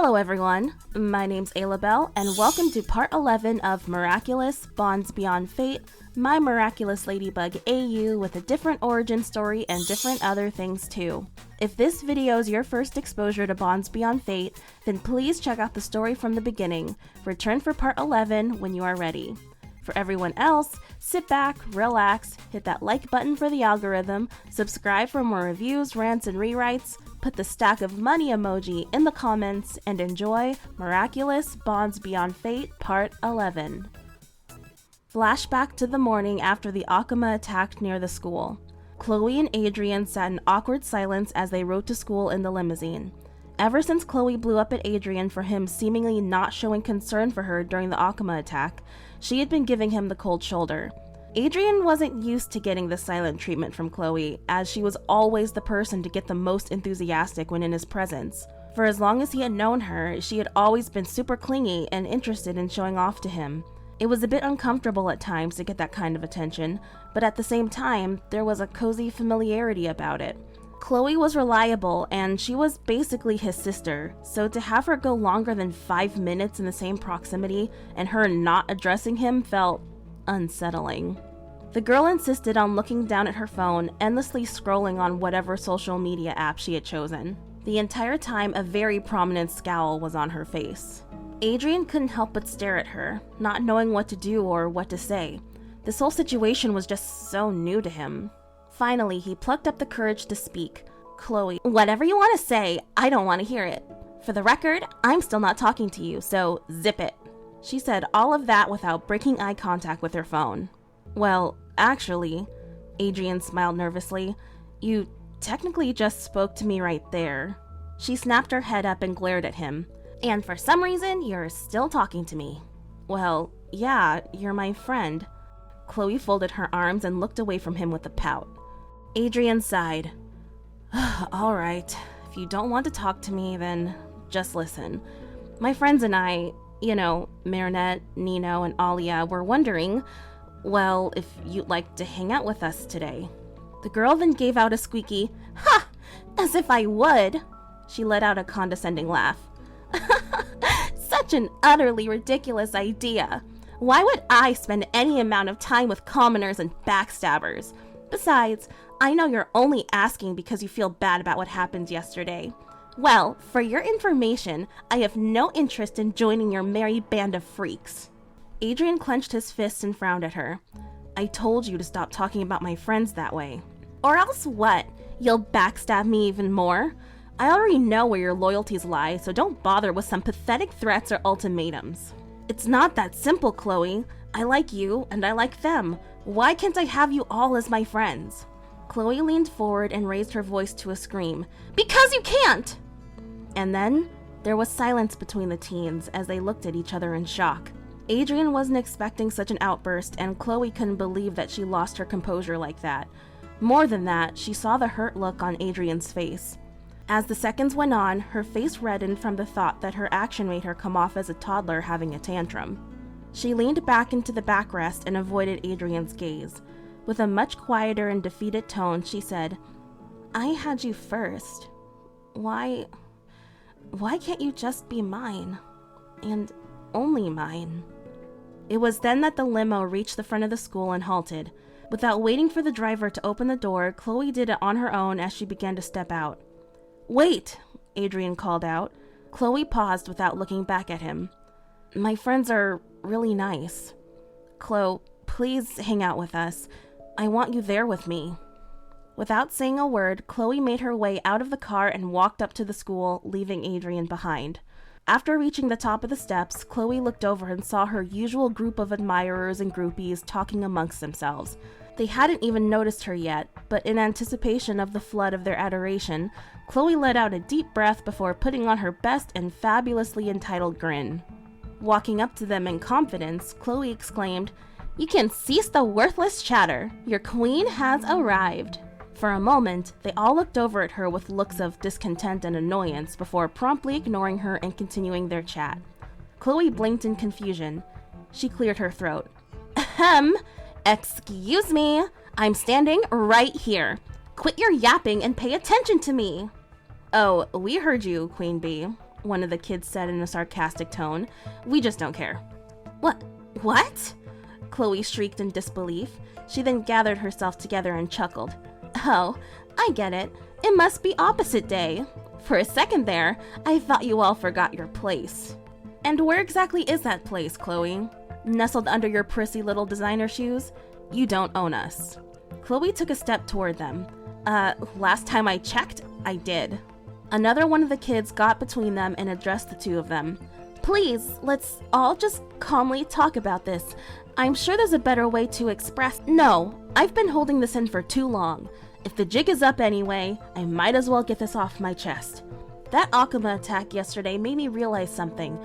Hello everyone, my name's Ayla Bell, and welcome to part 11 of Miraculous Bonds Beyond Fate, my Miraculous Ladybug AU with a different origin story and different other things too. If this video is your first exposure to Bonds Beyond Fate, then please check out the story from the beginning. Return for part 11 when you are ready. For everyone else, sit back, relax, hit that like button for the algorithm, subscribe for more reviews, rants, and rewrites, put the stack of money emoji in the comments, and enjoy Miraculous Bonds Beyond Fate Part 11. Flashback to the morning after the Akuma attacked near the school. Chloe and Adrien sat in awkward silence as they rode to school in the limousine. Ever since Chloe blew up at Adrien for him seemingly not showing concern for her during the Akuma attack, she had been giving him the cold shoulder. Adrien wasn't used to getting the silent treatment from Chloe, as she was always the person to get the most enthusiastic when in his presence. For as long as he had known her, she had always been super clingy and interested in showing off to him. It was a bit uncomfortable at times to get that kind of attention, but at the same time, there was a cozy familiarity about it. Chloe was reliable, and she was basically his sister, so to have her go longer than 5 minutes in the same proximity and her not addressing him felt unsettling. The girl insisted on looking down at her phone, endlessly scrolling on whatever social media app she had chosen. The entire time, a very prominent scowl was on her face. Adrien couldn't help but stare at her, not knowing what to do or what to say. This whole situation was just so new to him. Finally, he plucked up the courage to speak. "Chloe, whatever you want to say, I don't want to hear it. For the record, I'm still not talking to you, so zip it." She said all of that without breaking eye contact with her phone. "Well, actually," Adrien smiled nervously, "you technically just spoke to me right there." She snapped her head up and glared at him. "And for some reason, you're still talking to me." "Well, yeah, you're my friend." Chloe folded her arms and looked away from him with a pout. Adrien sighed. "All right, if you don't want to talk to me, then just listen. My friends and I, Marinette, Nino, and Alia were wondering, well, if you'd like to hang out with us today." The girl then gave out a squeaky, "Ha! As if I would!" She let out a condescending laugh. "Such an utterly ridiculous idea. Why would I spend any amount of time with commoners and backstabbers? Besides, I know you're only asking because you feel bad about what happened yesterday. Well, for your information, I have no interest in joining your merry band of freaks." Adrien clenched his fists and frowned at her. "I told you to stop talking about my friends that way." "Or else what? You'll backstab me even more? I already know where your loyalties lie, so don't bother with some pathetic threats or ultimatums." "It's not that simple, Chloe. I like you, and I like them. Why can't I have you all as my friends?" Chloe leaned forward and raised her voice to a scream. "Because you can't!" And then, there was silence between the teens as they looked at each other in shock. Adrien wasn't expecting such an outburst, and Chloe couldn't believe that she lost her composure like that. More than that, she saw the hurt look on Adrien's face. As the seconds went on, her face reddened from the thought that her action made her come off as a toddler having a tantrum. She leaned back into the backrest and avoided Adrien's gaze. With a much quieter and defeated tone, she said, "I had you first. Why can't you just be mine? And only mine?" It was then that the limo reached the front of the school and halted. Without waiting for the driver to open the door, Chloe did it on her own as she began to step out. "Wait!" Adrien called out. Chloe paused without looking back at him. "My friends are really nice. Chloe, please hang out with us. I want you there with me." Without saying a word, Chloe made her way out of the car and walked up to the school, leaving Adrien behind. After reaching the top of the steps, Chloe looked over and saw her usual group of admirers and groupies talking amongst themselves. They hadn't even noticed her yet, but in anticipation of the flood of their adoration, Chloe let out a deep breath before putting on her best and fabulously entitled grin. Walking up to them in confidence, Chloe exclaimed, "You can cease the worthless chatter. Your queen has arrived." For a moment, they all looked over at her with looks of discontent and annoyance before promptly ignoring her and continuing their chat. Chloe blinked in confusion. She cleared her throat. "Ahem! Excuse me! I'm standing right here. Quit your yapping and pay attention to me." "Oh, we heard you, Queen Bee," one of the kids said in a sarcastic tone. "We just don't care." What? Chloe shrieked in disbelief. She then gathered herself together and chuckled. "Oh, I get it. It must be opposite day. For a second there, I thought you all forgot your place." "And where exactly is that place, Chloe? Nestled under your prissy little designer shoes? You don't own us." Chloe took a step toward them. Last time I checked, I did." Another one of the kids got between them and addressed the two of them. "Please, let's all just calmly talk about this. I'm sure there's a better way to express—" "No, I've been holding this in for too long. If the jig is up anyway, I might as well get this off my chest. That Akuma attack yesterday made me realize something.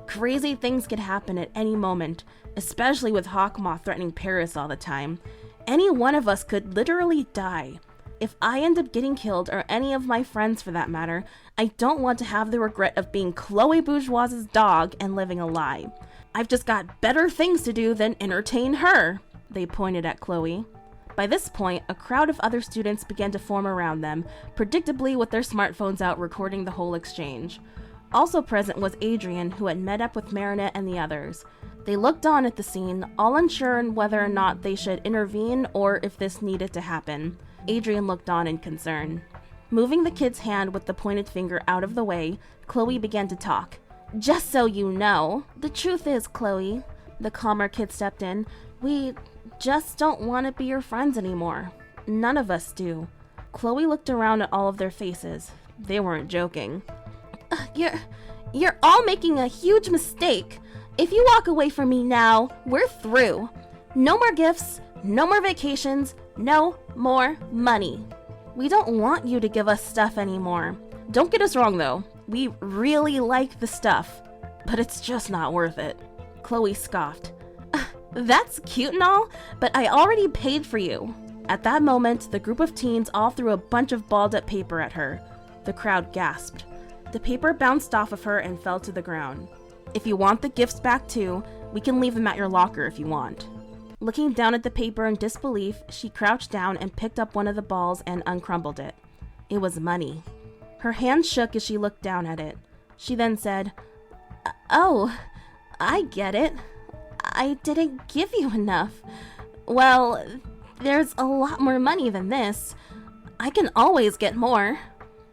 Crazy things could happen at any moment, especially with Hawkmoth threatening Paris all the time. Any one of us could literally die. If I end up getting killed, or any of my friends for that matter, I don't want to have the regret of being Chloe Bourgeois's dog and living a lie. I've just got better things to do than entertain her." They pointed at Chloe. By this point, a crowd of other students began to form around them, predictably with their smartphones out recording the whole exchange. Also present was Adrien, who had met up with Marinette and the others. They looked on at the scene, all unsure on whether or not they should intervene or if this needed to happen. Adrien looked on in concern. Moving the kid's hand with the pointed finger out of the way, Chloe began to talk. "Just so you know, the truth is, Chloe," the calmer kid stepped in, "we just don't want to be your friends anymore. None of us do." Chloe looked around at all of their faces. They weren't joking. You're all making a huge mistake. If you walk away from me now, we're through. No more gifts, no more vacations, no more money. We don't want you to give us stuff anymore. Don't get us wrong though, we really like the stuff, but it's just not worth it." Chloe scoffed. "That's cute and all, but I already paid for you." At that moment, the group of teens all threw a bunch of balled up paper at her. The crowd gasped. The paper bounced off of her and fell to the ground. "If you want the gifts back too, we can leave them at your locker if you want." Looking down at the paper in disbelief, she crouched down and picked up one of the balls and uncrumbled it. It was money. Her hand shook as she looked down at it. She then said, "Oh, I get it. I didn't give you enough. Well, there's a lot more money than this. I can always get more."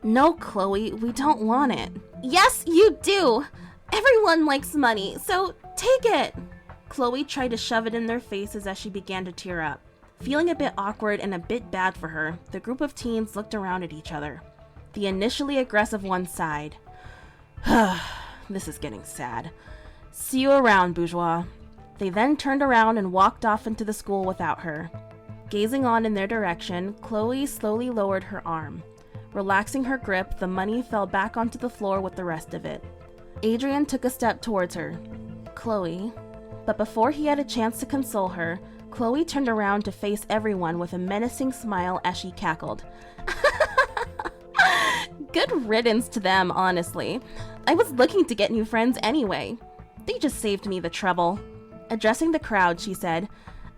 "No, Chloe, we don't want it." "Yes, you do. Everyone likes money, so take it." Chloe tried to shove it in their faces as she began to tear up. Feeling a bit awkward and a bit bad for her, the group of teens looked around at each other. The initially aggressive one sighed. "This is getting sad. See you around, Bourgeois." They then turned around and walked off into the school without her. Gazing on in their direction, Chloe slowly lowered her arm. Relaxing her grip, the money fell back onto the floor with the rest of it. Adrien took a step towards her. "Chloe." But before he had a chance to console her, Chloe turned around to face everyone with a menacing smile as she cackled. Good riddance to them, honestly. I was looking to get new friends anyway. They just saved me the trouble. Addressing the crowd, she said,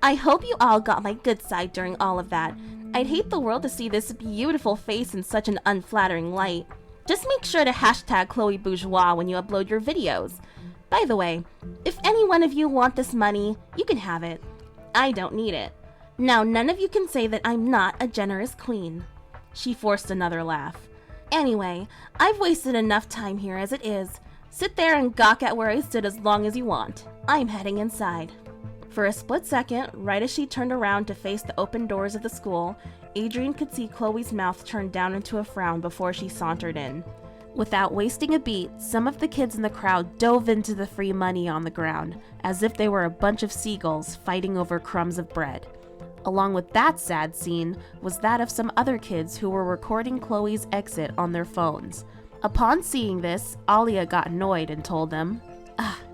"I hope you all got my good side during all of that. I'd hate the world to see this beautiful face in such an unflattering light. Just make sure to hashtag Chloe Bourgeois when you upload your videos. By the way, if any one of you want this money, you can have it. I don't need it. Now none of you can say that I'm not a generous queen." She forced another laugh. "Anyway, I've wasted enough time here as it is. Sit there and gawk at where I stood as long as you want. I'm heading inside." For a split second, right as she turned around to face the open doors of the school, Adrien could see Chloe's mouth turn down into a frown before she sauntered in. Without wasting a beat, some of the kids in the crowd dove into the free money on the ground, as if they were a bunch of seagulls fighting over crumbs of bread. Along with that sad scene was that of some other kids who were recording Chloe's exit on their phones. Upon seeing this, Alia got annoyed and told them,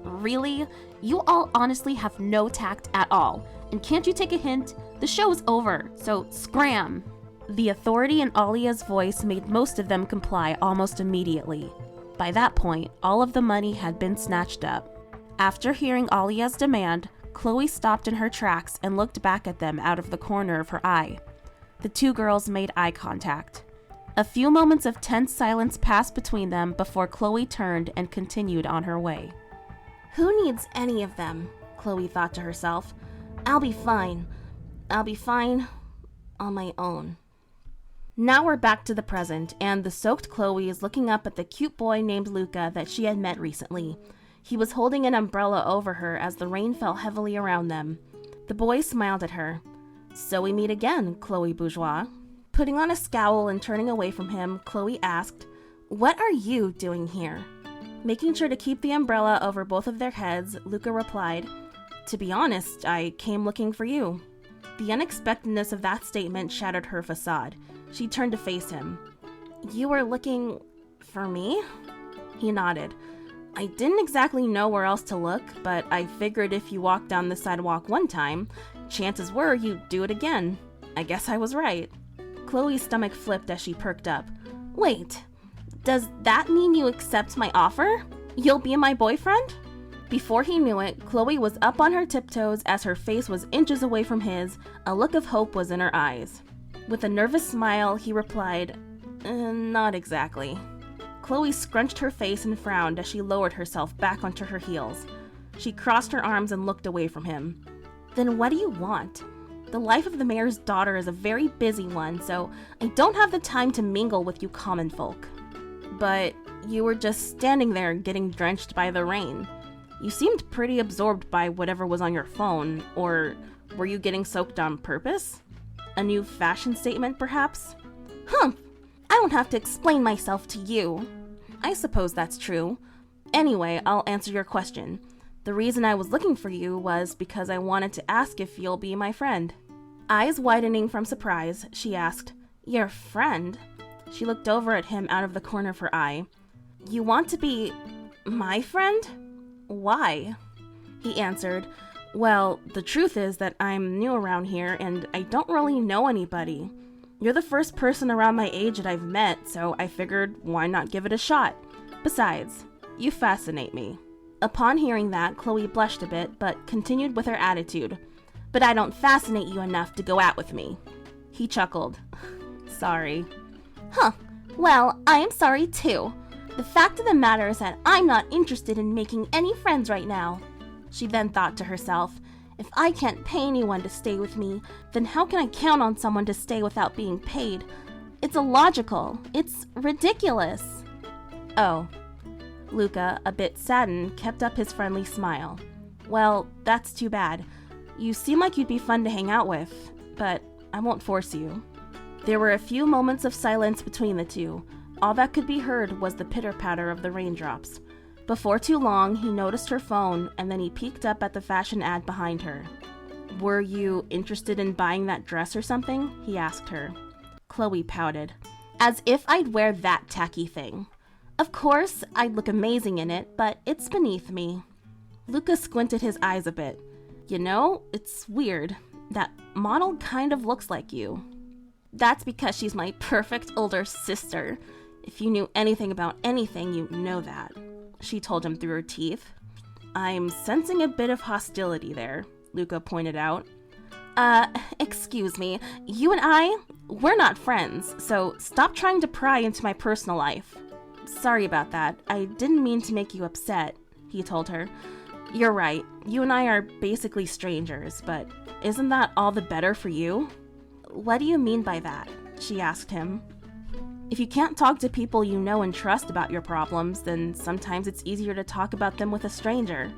"Really? You all honestly have no tact at all. And can't you take a hint? The show is over, so scram!" The authority in Alia's voice made most of them comply almost immediately. By that point, all of the money had been snatched up. After hearing Alia's demand, Chloe stopped in her tracks and looked back at them out of the corner of her eye. The two girls made eye contact. A few moments of tense silence passed between them before Chloe turned and continued on her way. Who needs any of them? Chloe thought to herself. I'll be fine. I'll be fine on my own. Now we're back to the present, and the soaked Chloe is looking up at the cute boy named Luca that she had met recently. He was holding an umbrella over her as the rain fell heavily around them. The boy smiled at her. So we meet again, Chloe Bourgeois. Putting on a scowl and turning away from him, Chloe asked, What are you doing here? Making sure to keep the umbrella over both of their heads, Luca replied, To be honest, I came looking for you. The unexpectedness of that statement shattered her facade. She turned to face him. You were looking for me? He nodded. I didn't exactly know where else to look, but I figured if you walked down the sidewalk one time, chances were you'd do it again. I guess I was right. Chloe's stomach flipped as she perked up. Wait, does that mean you accept my offer? You'll be my boyfriend? Before he knew it, Chloe was up on her tiptoes as her face was inches away from his. A look of hope was in her eyes. With a nervous smile, he replied, Not exactly. Chloe scrunched her face and frowned as she lowered herself back onto her heels. She crossed her arms and looked away from him. Then what do you want? The life of the mayor's daughter is a very busy one, so I don't have the time to mingle with you common folk. But you were just standing there getting drenched by the rain. You seemed pretty absorbed by whatever was on your phone, or were you getting soaked on purpose? A new fashion statement, perhaps? Humph! I don't have to explain myself to you. I suppose that's true. Anyway, I'll answer your question. The reason I was looking for you was because I wanted to ask if you'll be my friend. Eyes widening from surprise, she asked, Your friend? She looked over at him out of the corner of her eye. You want to be my friend? Why? He answered, Well, the truth is that I'm new around here and I don't really know anybody. You're the first person around my age that I've met, so I figured why not give it a shot? Besides, you fascinate me. Upon hearing that, Chloe blushed a bit, but continued with her attitude. But I don't fascinate you enough to go out with me. He chuckled. Sorry. Huh. Well, I am sorry too. The fact of the matter is that I'm not interested in making any friends right now. She then thought to herself, if I can't pay anyone to stay with me, then how can I count on someone to stay without being paid? It's illogical. It's ridiculous. Oh. Luca, a bit saddened, kept up his friendly smile. Well, that's too bad. You seem like you'd be fun to hang out with, but I won't force you. There were a few moments of silence between the two. All that could be heard was the pitter-patter of the raindrops. Before too long, he noticed her phone, and then he peeked up at the fashion ad behind her. Were you interested in buying that dress or something? He asked her. Chloe pouted. As if I'd wear that tacky thing. Of course, I'd look amazing in it, but it's beneath me. Luca squinted his eyes a bit. You know, it's weird. That model kind of looks like you. That's because she's my perfect older sister. If you knew anything about anything, you know that. She told him through her teeth. I'm sensing a bit of hostility there, Luca pointed out. Excuse me. You and we're not friends, so stop trying to pry into my personal life. Sorry about that. I didn't mean to make you upset, he told her. You're right. You and I are basically strangers, but isn't that all the better for you? What do you mean by that? She asked him. If you can't talk to people you know and trust about your problems, then sometimes it's easier to talk about them with a stranger.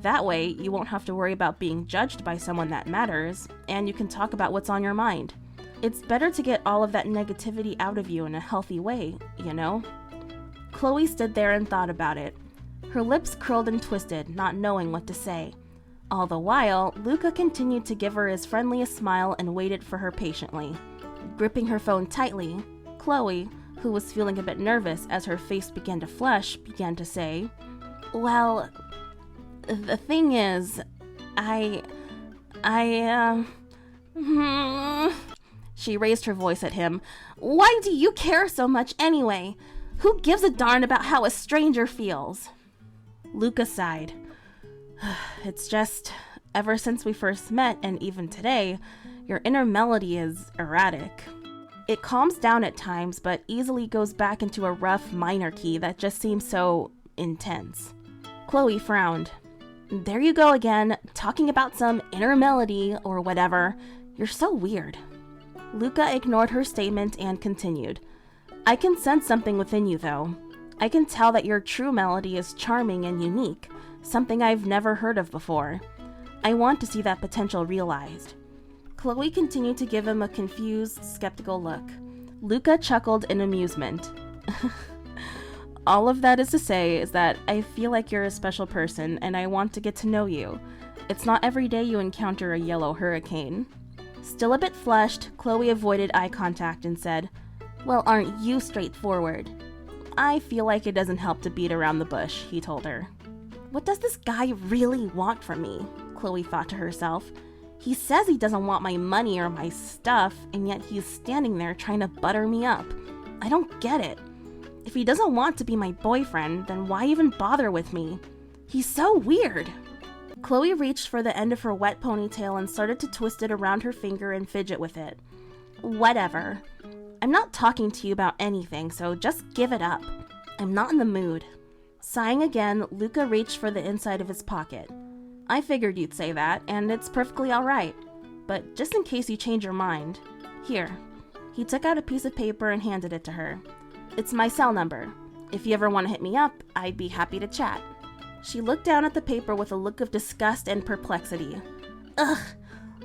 That way, you won't have to worry about being judged by someone that matters, and you can talk about what's on your mind. It's better to get all of that negativity out of you in a healthy way, you know? Chloe stood there and thought about it. Her lips curled and twisted, not knowing what to say. All the while, Luca continued to give her his friendliest smile and waited for her patiently. Gripping her phone tightly, Chloe, who was feeling a bit nervous as her face began to flush, began to say, Well, the thing is, She raised her voice at him. Why do you care so much anyway? Who gives a darn about how a stranger feels? Luca sighed. It's just, ever since we first met, and even today, your inner melody is erratic. It calms down at times, but easily goes back into a rough minor key that just seems so intense. Chloe frowned. There you go again, talking about some inner melody or whatever. You're so weird. Luca ignored her statement and continued. I can sense something within you, though. I can tell that your true melody is charming and unique, something I've never heard of before. I want to see that potential realized. Chloe continued to give him a confused, skeptical look. Luca chuckled in amusement. All of that is to say is that I feel like you're a special person and I want to get to know you. It's not every day you encounter a yellow hurricane. Still a bit flushed, Chloe avoided eye contact and said, Well, aren't you straightforward? I feel like it doesn't help to beat around the bush, he told her. What does this guy really want from me? Chloe thought to herself. He says he doesn't want my money or my stuff, and yet he's standing there trying to butter me up. I don't get it. If he doesn't want to be my boyfriend, then why even bother with me? He's so weird. Chloe reached for the end of her wet ponytail and started to twist it around her finger and fidget with it. Whatever. I'm not talking to you about anything, so just give it up. I'm not in the mood. Sighing again, Luca reached for the inside of his pocket. I figured you'd say that, and it's perfectly alright. But just in case you change your mind, here. He took out a piece of paper and handed it to her. It's my cell number. If you ever want to hit me up, I'd be happy to chat. She looked down at the paper with a look of disgust and perplexity. Ugh,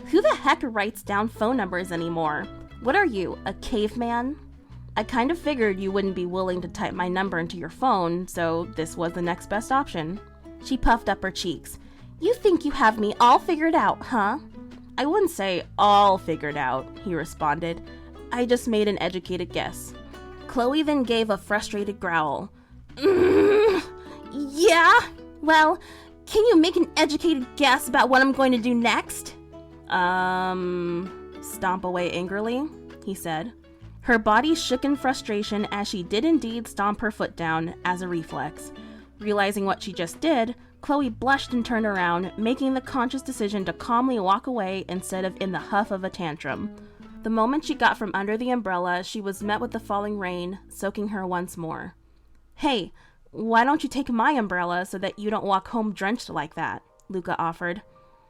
who the heck writes down phone numbers anymore? What are you, a caveman? I kind of figured you wouldn't be willing to type my number into your phone, so this was the next best option. She puffed up her cheeks. You think you have me all figured out, huh? I wouldn't say all figured out, he responded. I just made an educated guess. Chloe then gave a frustrated growl. Yeah? Well, can you make an educated guess about what I'm going to do next? Stomp away angrily, he said. Her body shook in frustration as she did indeed stomp her foot down as a reflex. Realizing what she just did, Chloe blushed and turned around, making the conscious decision to calmly walk away instead of in the huff of a tantrum. The moment she got from under the umbrella, she was met with the falling rain, soaking her once more. Hey, why don't you take my umbrella so that you don't walk home drenched like that? Luca offered.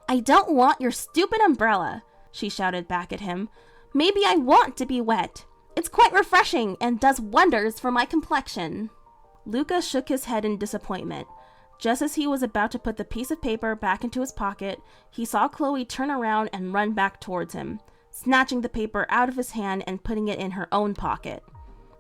I don't want your stupid umbrella, she shouted back at him. Maybe I want to be wet. It's quite refreshing and does wonders for my complexion. Luca shook his head in disappointment. Just as he was about to put the piece of paper back into his pocket, he saw Chloe turn around and run back towards him, snatching the paper out of his hand and putting it in her own pocket.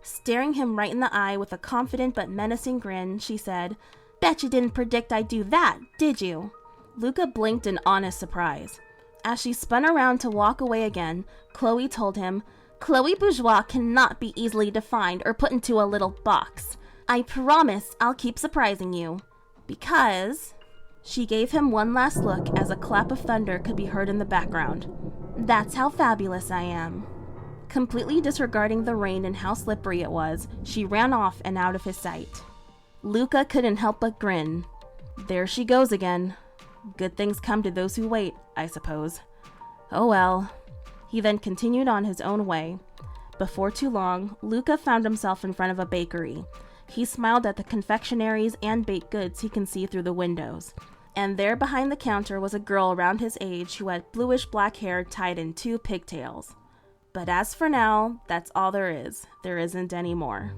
Staring him right in the eye with a confident but menacing grin, she said, Bet you didn't predict I'd do that, did you? Luca blinked in honest surprise. As she spun around to walk away again, Chloe told him, Chloe Bourgeois cannot be easily defined or put into a little box. I promise I'll keep surprising you. Because... She gave him one last look as a clap of thunder could be heard in the background. That's how fabulous I am. Completely disregarding the rain and how slippery it was, she ran off and out of his sight. Luca couldn't help but grin. There she goes again. Good things come to those who wait, I suppose. Oh well. He then continued on his own way. Before too long, Luca found himself in front of a bakery. He smiled at the confectionaries and baked goods he can see through the windows. And there behind the counter was a girl around his age who had bluish-black hair tied in 2 pigtails. But as for now, that's all there is. There isn't any more.